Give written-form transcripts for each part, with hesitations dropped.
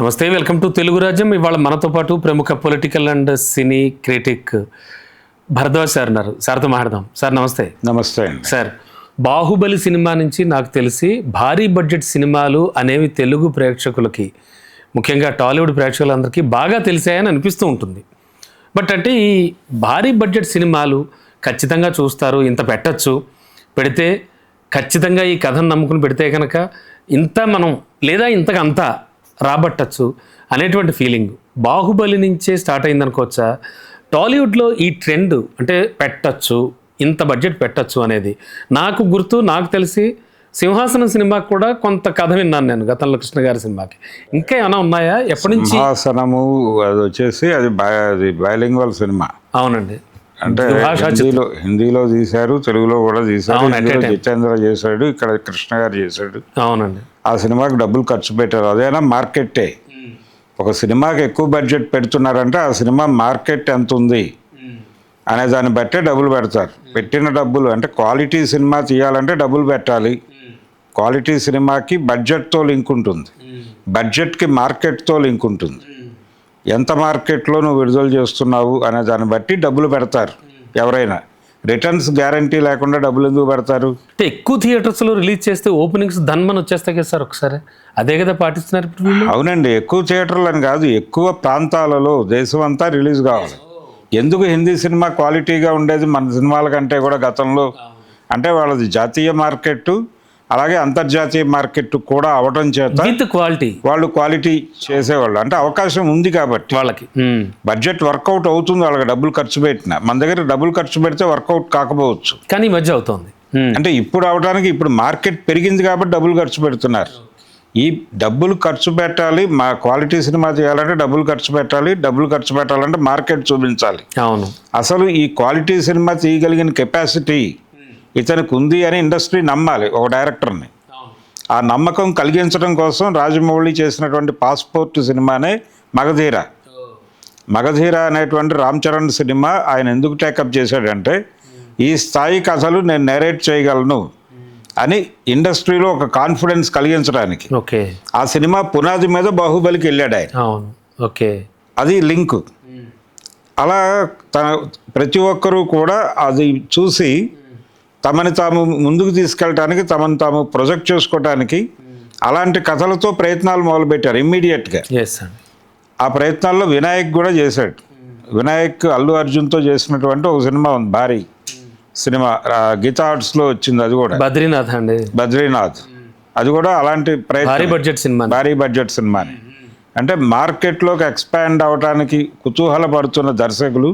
నమస్తే, welcome to Telugu రాజ్యం. ఇవాళ మనతో పాటు ప్రముఖ political and cine critic Bharadwaj sir ఉన్నారు. సార్తో మాట్లాడదాం. సార్ నమస్తే. నమస్తే అండి. సార్, బాహుబలి సినిమా నుంచి నాకు తెలిసి భారీ బడ్జెట్ సినిమాలు అనేవి తెలుగు ప్రేక్షకులకి, ముఖ్యంగా టాలీవుడ్ ప్రేక్షకులందరికీ బాగా తెలిసాయని అనిపిస్తూ ఉంటుంది. బట్ అంటే ఈ భారీ బడ్జెట్ సినిమాలు ఖచ్చితంగా చూస్తారు, ఇంత పెట్టచ్చు, పెడితే ఖచ్చితంగా ఈ కథను నమ్ముకుని పెడితే కనుక ఇంత మనం లేదా ఇంతకంతా రాబట్టచ్చు అనేటువంటి ఫీలింగ్ బాహుబలి నుంచే స్టార్ట్ అయిందనుకోవచ్చా? టాలీవుడ్లో ఈ ట్రెండ్ అంటే పెట్టచ్చు, ఇంత బడ్జెట్ పెట్టచ్చు అనేది నాకు తెలిసి సింహాసనం సినిమాకి కూడా కొంత కథ విన్నాను నేను గతంలో, కృష్ణ గారి సినిమాకి. ఇంకా ఏమైనా ఉన్నాయా? ఎప్పటి నుంచి? సింహాసనము అది వచ్చేసి అది బైలింగ్వల్ సినిమా. అవునండి, అంటే హిందీలో తీశారు, తెలుగులో కూడా తీశారు. జితేంద్ర చేశాడు, ఇక్కడ కృష్ణ గారు చేశాడు. అవునండి. ఆ సినిమాకి డబ్బులు ఖర్చు పెట్టారు. అదేనా మార్కెట్టే. ఒక సినిమాకి ఎక్కువ బడ్జెట్ పెడుతున్నారంటే ఆ సినిమా మార్కెట్ ఎంత ఉంది అనే దాన్ని బట్టే డబ్బులు పెడతారు. పెట్టిన డబ్బులు అంటే క్వాలిటీ సినిమా తీయాలంటే డబ్బులు పెట్టాలి. క్వాలిటీ సినిమాకి బడ్జెట్తో లింక్ ఉంటుంది, బడ్జెట్కి మార్కెట్తో లింక్ ఉంటుంది. ఎంత మార్కెట్లో నువ్వు విడుదల చేస్తున్నావు అనే దాన్ని బట్టి డబ్బులు పెడతారు ఎవరైనా. రిటర్న్స్ గ్యారంటీ లేకుండా డబ్బులు ఎందుకు పెడతారు? అంటే ఎక్కువ థియేటర్స్లో రిలీజ్ చేస్తే ఓపెనింగ్స్ ధన్మని వచ్చేస్తాయి కదా సార్, ఒకసారి అదే కదా పాటిస్తున్నారు ఇప్పుడు? అవునండి, ఎక్కువ థియేటర్లు అని కాదు, ఎక్కువ ప్రాంతాలలో దేశం అంతా రిలీజ్ కావాలి. ఎందుకు హిందీ సినిమా క్వాలిటీగా ఉండేది మన సినిమాల కంటే కూడా గతంలో? అంటే వాళ్ళది జాతీయ మార్కెట్, అలాగే అంతర్జాతీయ మార్కెట్ కూడా అవడం చేత వాళ్ళు క్వాలిటీ చేసేవాళ్ళు. అంటే అవకాశం ఉంది కాబట్టి వాళ్ళకి బడ్జెట్ వర్కౌట్ అవుతుంది. వాళ్ళకి డబ్బులు ఖర్చు పెట్టిన, మన దగ్గర డబ్బులు ఖర్చు పెడితే వర్కౌట్ కాకపోవచ్చు, కానీ ఈ మధ్య అవుతుంది. అంటే ఇప్పుడు అవడానికి ఇప్పుడు మార్కెట్ పెరిగింది కాబట్టి డబ్బులు ఖర్చు పెడుతున్నారు. ఈ డబ్బులు ఖర్చు పెట్టాలి, మా క్వాలిటీ సినిమా చేయాలంటే డబ్బులు ఖర్చు పెట్టాలి, డబ్బులు ఖర్చు పెట్టాలంటే మార్కెట్ చూపించాలి. అవును, అసలు ఈ క్వాలిటీ సినిమా తీయగలిగిన కెపాసిటీ ఇతనికి ఉంది అని ఇండస్ట్రీ నమ్మాలి ఒక డైరెక్టర్ని. ఆ నమ్మకం కలిగించడం కోసం రాజమౌళి చేసినటువంటి పాస్పోర్ట్ సినిమానే మగధీర అనేటువంటి రామ్ చరణ్ సినిమా ఆయన ఎందుకు టేకప్ చేశాడంటే ఈ స్థాయి కథలు నేను నేరేట్ చేయగలను అని ఇండస్ట్రీలో ఒక కాన్ఫిడెన్స్ కలిగించడానికి. ఆ సినిమా పునాది మీద బాహుబలికి వెళ్ళాడు ఆయన. అది లింక్. అలా ప్రతి ఒక్కరూ కూడా అది చూసి తమని తాము ముందుకు తీసుకెళ్ళటానికి, తమను తాము ప్రొజెక్ట్ చేసుకోవటానికి అలాంటి కథలతో ప్రయత్నాలు మొదలుపెట్టారు ఇమ్మీడియట్గా. ఆ ప్రయత్నాల్లో వినాయక్ కూడా చేశాడు. వినాయక్ అల్లు అర్జున్తో చేసినటువంటి ఒక సినిమా ఉంది, భారీ సినిమా, గీతా ఆర్ట్స్లో వచ్చింది. అది కూడా బద్రీనాథ్. అది కూడా అలాంటి భారీ బడ్జెట్ సినిమాని. అంటే మార్కెట్లోకి ఎక్స్పాండ్ అవడానికి కుతూహలపడుతున్న దర్శకులు.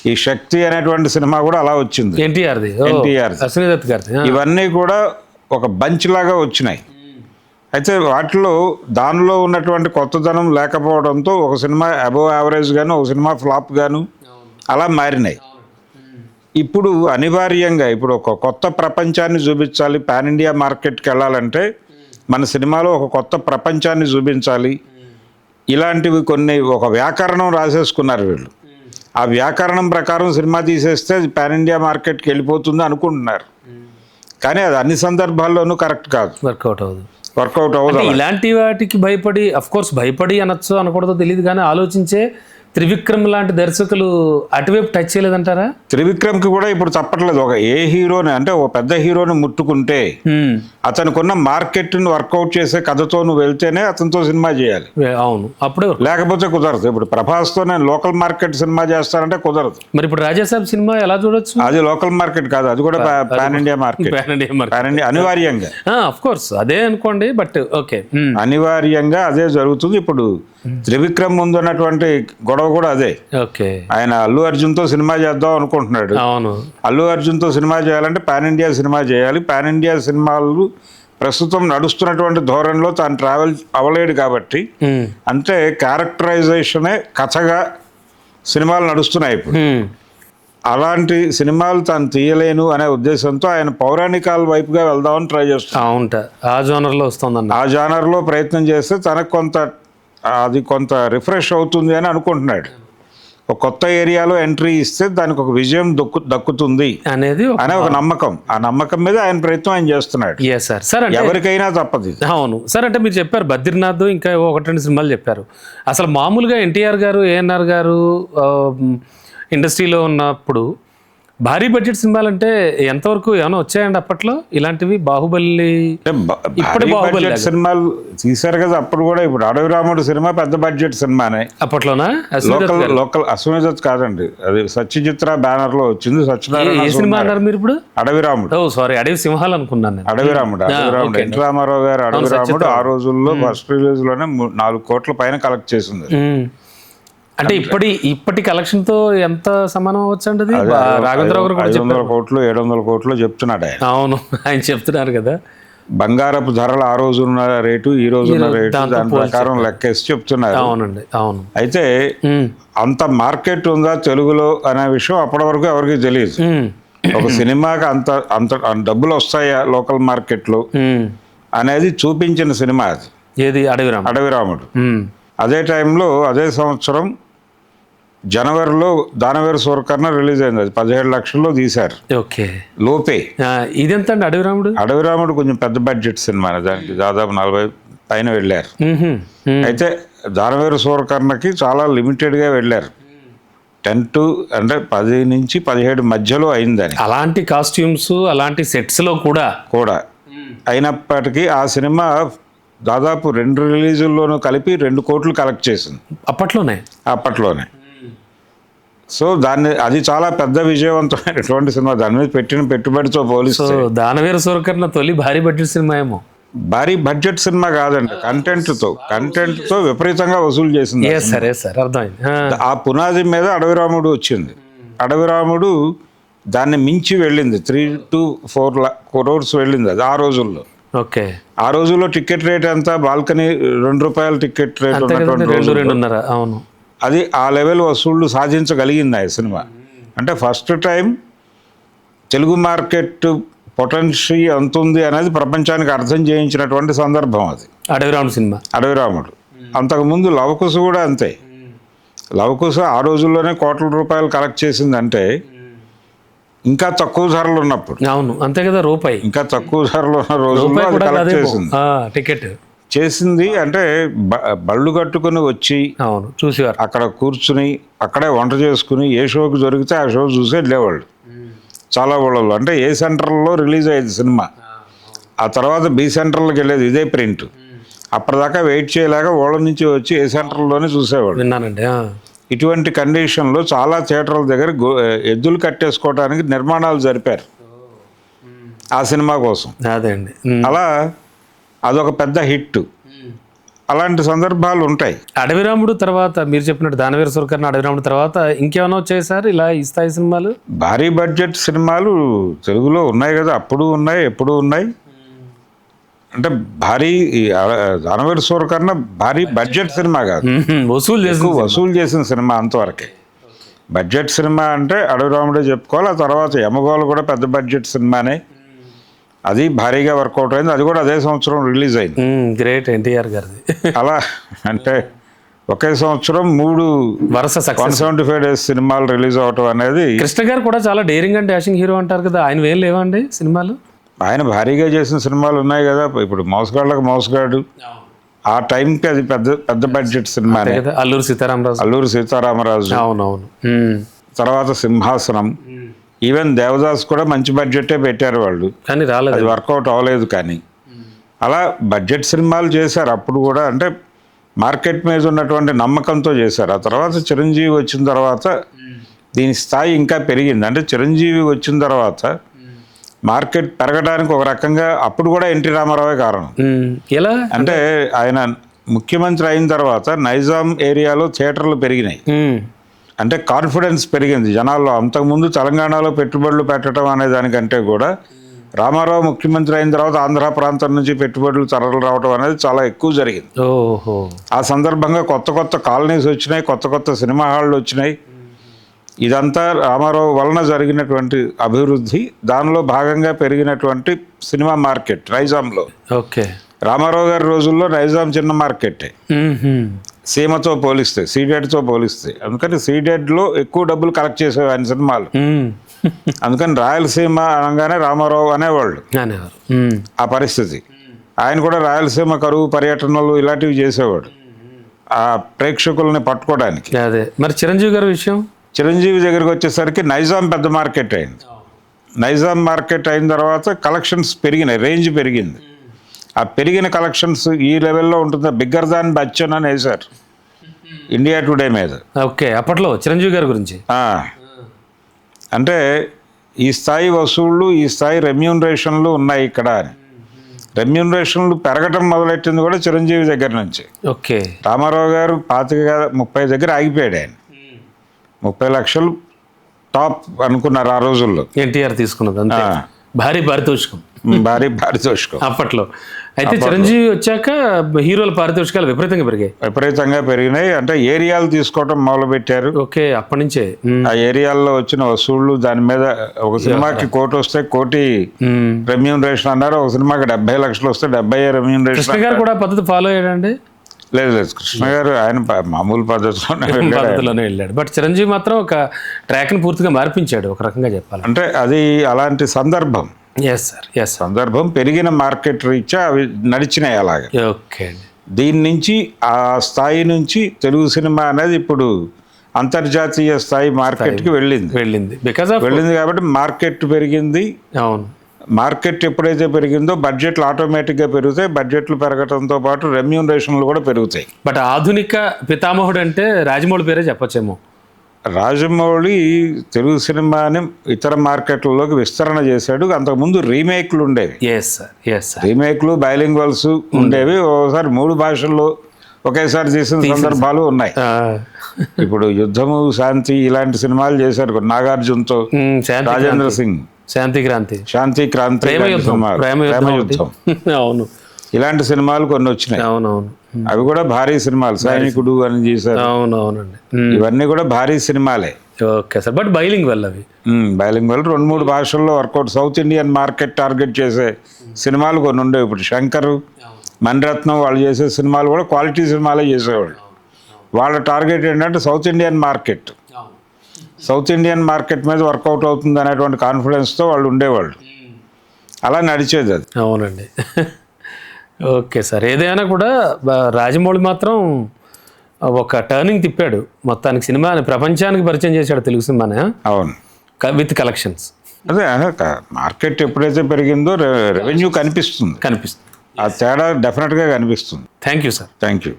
ఈ శక్తి అనేటువంటి సినిమా కూడా అలా వచ్చింది, ఎన్టీఆర్. ఇవన్నీ కూడా ఒక బంచ్ లాగా వచ్చినాయి. అయితే వాటిలో దానిలో ఉన్నటువంటి కొత్తదనం లేకపోవడంతో ఒక సినిమా అబోవ్ యావరేజ్ గాను, ఒక సినిమా ఫ్లాప్ గాను అలా మారినాయి. ఇప్పుడు అనివార్యంగా ఇప్పుడు ఒక కొత్త ప్రపంచాన్ని చూపించాలి. పాన్ ఇండియా మార్కెట్కి వెళ్ళాలంటే మన సినిమాలో ఒక కొత్త ప్రపంచాన్ని చూపించాలి. ఇలాంటివి కొన్ని ఒక వ్యాకరణం రాసేసుకున్నారు వీళ్ళు. ఆ వ్యాకరణం ప్రకారం సినిమా తీసేస్తే అది పాన్ ఇండియా మార్కెట్కి వెళ్ళిపోతుంది అనుకుంటున్నారు, కానీ అది అన్ని సందర్భాల్లోనూ కరెక్ట్ కాదు, వర్కౌట్ అవ్వదు. ఇలాంటి వాటికి భయపడి అనొచ్చు అనకూడదో తెలియదు, కానీ ఆలోచించే త్రివిక్రమ్ లాంటి దర్శకులు అటువైపు టచ్ చేయలేదంటారా? త్రివిక్రమ్కి కూడా ఇప్పుడు తప్పట్లేదు. ఒక ఏ హీరోని అంటే ఒక పెద్ద హీరోని ముట్టుకుంటే అతనికున్న మార్కెట్ని వర్కౌట్ చేసే కథతో నువ్వు వెళ్తేనే అతనితో సినిమా చేయాలి. అవును, అప్పుడే, లేకపోతే కుదరదు. ఇప్పుడు ప్రభాస్తో నేను లోకల్ మార్కెట్ సినిమా చేస్తానంటే కుదరదు. మరి ఇప్పుడు రాజాసాబ్ సినిమా ఎలా చూడొచ్చు? అది లోకల్ మార్కెట్ కాదు, అది కూడా పాన్ ఇండియా మార్కెట్. అనివార్యంగా అదే అనుకోండి, బట్ ఓకే, అనివార్యంగా అదే జరుగుతుంది. ఇప్పుడు త్రివిక్రమ్ ముందు ఉన్నటువంటి గొడవ కూడా అదే. ఆయన అల్లు అర్జున్తో సినిమా చేద్దాం అనుకుంటున్నాడు. అల్లు అర్జున్తో సినిమా చేయాలంటే పాన్ ఇండియా సినిమా చేయాలి. పాన్ ఇండియా సినిమాలు ప్రస్తుతం నడుస్తున్నటువంటి ధోరణిలో తాను ట్రావెల్ అవ్వలేడు కాబట్టి, అంటే క్యారెక్టరైజేషనే కథగా సినిమాలు నడుస్తున్నాయి ఇప్పుడు. అలాంటి సినిమాలు తాను తీయలేను అనే ఉద్దేశంతో ఆయన పౌరాణికాల వైపుగా వెళ్దామని ట్రై చేస్తాను. ఆ జానర్లో ప్రయత్నం చేస్తే తనకు కొంత రిఫ్రెష్ అవుతుంది అని అనుకుంటున్నాడు. ఒక కొత్త ఏరియాలో ఎంట్రీ ఇస్తే దానికి ఒక విజయం దక్కుతుంది అనేది అనే ఒక నమ్మకం. ఆ నమ్మకం మీద ఆయన ప్రయత్నం ఆయన చేస్తున్నాడు. సార్ సార్ అంటే ఎవరికైనా తప్పదు. అవును సార్, అంటే మీరు చెప్పారు బద్రీనాథ్ ఇంకా 1-2 సినిమాలు చెప్పారు. అసలు మామూలుగా ఎన్టీఆర్ గారు, ఏఎన్ఆర్ గారు ఇండస్ట్రీలో ఉన్నప్పుడు భారీ బడ్జెట్ సినిమాలు అంటే ఎంతవరకు ఏమైనా వచ్చాయండి అప్పట్లో ఇలాంటివి? బాహుబలి ఇప్పటి బాహుబలి సినిమాలు తీశారు కదా అప్పుడు కూడా. ఇప్పుడు అడవి రాముడు సినిమా పెద్ద బడ్జెట్ సినిమానే అప్పట్లోనా? లోకల్ అశ్విని దత్ కాదండి, అది సత్యజిత్ర బ్యానర్ లో వచ్చింది. ఏ సినిమా అన్నారు మీరు ఇప్పుడు? అడవి రాముడు. ఓ సారీ, అడవి సింహాలు అనుకున్నాను. అడవి రాముడు ఎన్టీ రామారావు గారు అడవి రాముడు ఆ రోజుల్లో ఫస్ట్ రిలీజ్ లోనే 4 కోట్ల పైన కలెక్ట్ చేసింది. అంటే ఇప్పటి కలెక్షన్ తో ఎంత సమానం అవ్వచ్చండి? అది రాఘవేంద్రరావు గారు 500 కోట్లు 700 కోట్లు చెప్తున్నాడు ఆయన. అవును, ఆయన చెప్తున్నారు కదా. బంగారపు ధరలు ఆ రోజు ఉన్న రేటు ఈ రోజు ఉన్న రేటు దాని ప్రకారం లెక్కేసి చెప్తున్నారు. అవునండి, అవును. అయితే అంత మార్కెట్ ఉందా తెలుగులో అనే విషయం అప్పటి వరకు ఎవరికి తెలియదు. ఒక సినిమాకి అంత అంత డబ్బులు వస్తాయా లోకల్ మార్కెట్ లో అనేది చూపించిన సినిమా అది. ఏది? అడవి రాముడు. అదే టైంలో అదే సంవత్సరం జనవరిలో దానవేరు సూరకర్ణ రిలీజ్ అయింది. అది 17 లక్షల్లో తీశారు. ఓకే, లోపే. ఇదెంత అండి అడవి రాముడు? అడవి రాముడు కొంచెం పెద్ద బడ్జెట్ సినిమా, దానికి దాదాపు 40 పైన వెళ్ళారు. అయితే దానవేరు సూరకర్ణకి చాలా లిమిటెడ్గా వెళ్ళారు. 10 నుంచి 17 మధ్యలో అయిందని. అలాంటి కాస్ట్యూమ్స్ అలాంటి సెట్స్లో కూడా అయినప్పటికీ ఆ సినిమా దాదాపు 2 రిలీజుల్లోనూ కలిపి 2 కోట్లు కలెక్ట్ చేసింది అప్పట్లోనే. సో అది చాలా పెద్ద విజయవంతమైనటువంటి సినిమా. దాని మీద పెట్టిన పెట్టుబడితో పోలిస్తే దానవేరు సూరకర్ణ తొలి భారీ బడ్జెట్ సినిమా ఏమో. భారీ బడ్జెట్ సినిమా కాదండి, కంటెంట్ తో విపరీతంగా వసూలు చేసింది. ఆ పునాది మీద అడవి రాముడు వచ్చింది. అడవి రాముడు దాన్ని మించి వెళ్ళింది. 3 to 4 crores వెళ్ళింది అది ఆ రోజుల్లో. ఓకే, ఆ రోజుల్లో టికెట్ రేట్ ఎంత? బాల్కనీ ₹2 టికెట్ రేట్ ఉన్నటువంటి అవును, అది ఆ లెవెల్ వసూళ్లు సాధించగలిగింది ఆ సినిమా. అంటే first time Telugu market potential ఎంత ఉంది అనేది ప్రపంచానికి అర్థం చేయించినటువంటి సందర్భం అది అడవి రాముడు. అంతకుముందు లవకుశ కూడా అంతే. లవకుశ ఆ రోజుల్లోనే కోట్ల రూపాయలు కలెక్ట్ చేసిందంటే ఇంకా తక్కువ ధరలు ఉన్నప్పుడు. అవును, అంతే కదా. రూపాయి ఇంకా తక్కువ ధరలు ఉన్న రోజుల్లో అది కలెక్ట్ చేసింది. టికెట్ చేసింది అంటే బళ్ళు కట్టుకుని వచ్చి చూసేవారు, అక్కడ కూర్చుని అక్కడే వంట చేసుకుని ఏ షోకి దొరికితే ఆ షో చూసి వెళ్ళేవాళ్ళు చాలా ఊళ్ళలో. అంటే ఏ సెంటర్లో రిలీజ్ అయ్యేది సినిమా, ఆ తర్వాత బి సెంటర్లకు వెళ్ళేది ఇదే ప్రింట్. అప్పటిదాకా వెయిట్ చేయలేక ఊళ్ళ నుంచి వచ్చి ఏ సెంటర్లోనే చూసేవాళ్ళు. విన్నానండి. ఇటువంటి కండిషన్లో చాలా థియేటర్ల దగ్గర ఎద్దులు కట్టేసుకోవడానికి నిర్మాణాలు జరిపారు ఆ సినిమా కోసం. అలా అదొక పెద్ద హిట్. అలాంటి సందర్భాలు ఉంటాయి. అడవి రాముడు తర్వాత మీరు చెప్పినట్టు దానవేరు సూరకర్ణ, అడవి రాముడు తర్వాత ఇంకేమైనా వచ్చాయి సార్ ఇలా ఈ స్థాయి సినిమాలు? భారీ బడ్జెట్ సినిమాలు తెలుగులో ఉన్నాయి కదా, అప్పుడు ఉన్నాయి, ఎప్పుడు ఉన్నాయి. అంటే దానవేరు సూరకర్ణ భారీ బడ్జెట్ సినిమా కాదు, వసూలు చేసిన సినిమా అంతవరకే. బడ్జెట్ సినిమా అంటే అడవి రాముడే చెప్పుకోవాలి. ఆ తర్వాత యమగోళ కూడా పెద్ద బడ్జెట్ సినిమానే, అది భారీగా వర్కౌట్ అయింది. అది కూడా అదే సంవత్సరం రిలీజ్ అయింది. గ్రేట్ ఎన్టీఆర్ గారిది. అలా అంటే ఒకే సంవత్సరం 3 వరుస 175 days సినిమాలు రిలీజ్ అవటం అనేది. కృష్ణ గారు కూడా చాలా డేరింగ్ అండ్ డాషింగ్ హీరో అంటారు కదా, ఆయన ఏం లేవండి సినిమాలు? ఆయన భారీగా చేసిన సినిమాలు ఉన్నాయి కదా. ఇప్పుడు మోసగాళ్ళకి మోసగాడు ఆ టైంకి అది పెద్ద బడ్జెట్ సినిమా. అల్లూరి సీతారామరాజు, అవునవును. తర్వాత సింహాసనం, ఈవెన్ దేవదాస్ కూడా మంచి బడ్జెటే పెట్టారు వాళ్ళు, కానీ రాలేదు, అది వర్కౌట్ అవ్వలేదు. కానీ అలా బడ్జెట్ సినిమాలు చేశారు అప్పుడు కూడా. అంటే మార్కెట్ మీద ఉన్నటువంటి నమ్మకంతో చేశారు. ఆ తర్వాత చిరంజీవి వచ్చిన తర్వాత దీని స్థాయి ఇంకా పెరిగింది. అంటే చిరంజీవి వచ్చిన తర్వాత మార్కెట్ పెరగడానికి ఒక రకంగా అప్పుడు కూడా ఎన్టీ రామారావే కారణం. ఎలా అంటే ఆయన ముఖ్యమంత్రి అయిన తర్వాత నైజాం ఏరియాలో థియేటర్లు పెరిగినాయి. అంటే కాన్ఫిడెన్స్ పెరిగింది జనాల్లో. అంతకుముందు తెలంగాణలో పెట్టుబడులు పెట్టడం అనే దానికంటే కూడా రామారావు ముఖ్యమంత్రి అయిన తర్వాత ఆంధ్ర ప్రాంతం నుంచి పెట్టుబడులు తరలి రావడం అనేది చాలా ఎక్కువ జరిగింది. ఆ సందర్భంగా కొత్త కాలనీస్ వచ్చినాయి, కొత్త సినిమా హాళ్ళు వచ్చినాయి. ఇదంతా రామారావు వలన జరిగినటువంటి అభివృద్ధి. దానిలో భాగంగా పెరిగినటువంటి సినిమా మార్కెట్ నైజాంలో. ఓకే, రామారావు గారి రోజుల్లో నైజాం చిన్న మార్కెట్టే. సీమతో పోలిస్తే, సీడెడ్తో పోలిస్తే. అందుకని సీడెడ్లో ఎక్కువ డబ్బులు కలెక్ట్ చేసేవి ఆయన సినిమాలు. అందుకని రాయలసీమ అనగానే రామారావు అనేవాళ్ళు. ఆ పరిస్థితి. ఆయన కూడా రాయలసీమ కరువు పర్యటనలు ఇలాంటివి చేసేవాడు ఆ ప్రేక్షకుల్ని పట్టుకోవడానికి. అదే మరి చిరంజీవి గారి విషయం, చిరంజీవి దగ్గరికి వచ్చేసరికి నైజాం పెద్ద మార్కెట్ అయింది. నైజాం మార్కెట్ అయిన తర్వాత కలెక్షన్స్ పెరిగినాయి, రేంజ్ పెరిగింది. ఆ పెరిగిన కలెక్షన్స్ ఈ లెవెల్లో ఉంటుంది. బిగ్గర్ దాన్ బచ్చన్ అని వేశారు ఇండియా టుడే మీద. ఓకే, అప్పట్లో చిరంజీవి గారి గురించి. అంటే ఈ స్థాయి వసూళ్ళు, ఈ స్థాయి రెమ్యూనరేషన్లు ఉన్నాయి ఇక్కడ అని. రెమ్యూనరేషన్లు పెరగటం మొదలెట్టింది కూడా చిరంజీవి దగ్గర నుంచి. ఓకే, రామారావు గారు 25-30 దగ్గర ఆగిపోయాడు. ఆయన 30 లక్షలు టాప్ అనుకున్నారు ఆ రోజుల్లో. ఎన్టీఆర్ తీసుకున్నది అంతే, భారీ పారితోషికం. భారీ పారితోషికం అప్పట్లో. అయితే చిరంజీవి వచ్చాక హీరోల పారితోషికాలు విపరీతంగా పెరిగినాయి. అంటే ఏరియాలు తీసుకోవటం మొదలు పెట్టారు. ఓకే, అప్పటి నుంచే ఆ ఏరియాల్లో వచ్చిన వసూళ్లు దాని మీద ఒక సినిమాకి 1 కోటి వస్తే 1 కోటి రెమ్యూనరేషన్ అన్నారు. ఒక సినిమాకి 70 లక్షలు వస్తే 70 రెమ్యూనరేషన్. కృష్ణ గారు కూడా పద్ధతి ఫాలో అయ్యాడండి? లేదు, కృష్ణ గారు ఆయన మామూలు పద్ధతిలోనే వెళ్ళాడు. బట్ చిరంజీవి మాత్రం ఒక ట్రాక్ని పూర్తిగా మార్పించాడు ఒక రకంగా చెప్పాలి. అంటే అది అలాంటి సందర్భం. సందర్భం పెరిగిన మార్కెట్ రీత్యా అవి నడిచినాయి అలాగే. ఓకే, దీని నుంచి ఆ స్థాయి నుంచి తెలుగు సినిమా అనేది ఇప్పుడు అంతర్జాతీయ స్థాయి మార్కెట్కి వెళ్ళింది కాబట్టి మార్కెట్ పెరిగింది. అవును, మార్కెట్ ఎప్పుడైతే పెరిగిందో బడ్జెట్లు ఆటోమేటిక్గా పెరుగుతాయి. బడ్జెట్లు పెరగడంతో పాటు రెమ్యూనరేషన్లు కూడా పెరుగుతాయి. బట్ ఆధునిక పితామహుడు అంటే రాజమౌళి పేరే చెప్పొచ్చేమో. రాజమౌళి తెలుగు సినిమాని ఇతర మార్కెట్లలోకి విస్తరణ చేశాడు. అంతకుముందు రీమేక్లు ఉండేవి. రీమేక్లు, బైలింగ్వల్స్ ఉండేవి. ఒకసారి 3 భాషల్లో ఒకేసారి తీసిన సందర్భాలు ఉన్నాయి. ఇప్పుడు యుద్ధము, శాంతి ఇలాంటి సినిమాలు చేశారు నాగార్జునతో. రాజేంద్ర సింగ్ శాంతి క్రాంతి ప్రేమ యుద్ధం, అవును, ఇలాంటి సినిమాలు కొన్ని వచ్చినాయి. అవునవును, అవి కూడా భారీ సినిమాలు. సైనికుడు అని చేశారు. అవునవునండి, ఇవన్నీ కూడా భారీ సినిమాలే. Okay sir. బట్ బైలింగ్వల్ 2-3 భాషల్లో workout. South Indian market target చేసే సినిమాలు కొన్ని ఉండేవి. ఇప్పుడు శంకర్, మణిరత్నం వాళ్ళు చేసే సినిమాలు కూడా క్వాలిటీ సినిమాలే చేసేవాళ్ళు. వాళ్ళ టార్గెట్ ఏంటంటే south Indian market. South Indian market మీద వర్కౌట్ అవుతుంది అనేటువంటి కాన్ఫిడెన్స్తో వాళ్ళు ఉండేవాళ్ళు. అలా నడిచేది అది. అవునండి. Okay sir. ఏదైనా కూడా రాజమౌళి మాత్రం ఒక టర్నింగ్ తిప్పాడు మొత్తానికి. సినిమాని ప్రపంచానికి పరిచయం చేశాడు తెలుగు సినిమాని. అవును, విత్ కలెక్షన్స్. అదే మార్కెట్ ఎప్పుడైతే పెరిగిందో రెవెన్యూ కనిపిస్తుంది. ఆ తేడా డెఫినెట్గా కనిపిస్తుంది. Thank you sir. Thank you.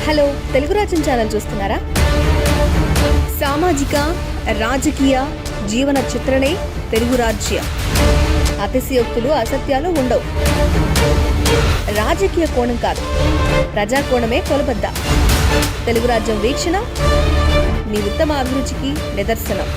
Hello, Telugu రాజ్యం ఛానల్ చూస్తున్నారా? సామాజిక, రాజకీయ, జీవన చిత్రణే తెలుగు రాజ్యం. అతిశయోక్తులు, అసత్యాలు ఉండవు. రాజకీయ కోణం కాదు, ప్రజా కోణమే కొలబద్ద. తెలుగు రాజ్యం వీక్షణ మీ ఉత్తమ అభిరుచికి నిదర్శనం.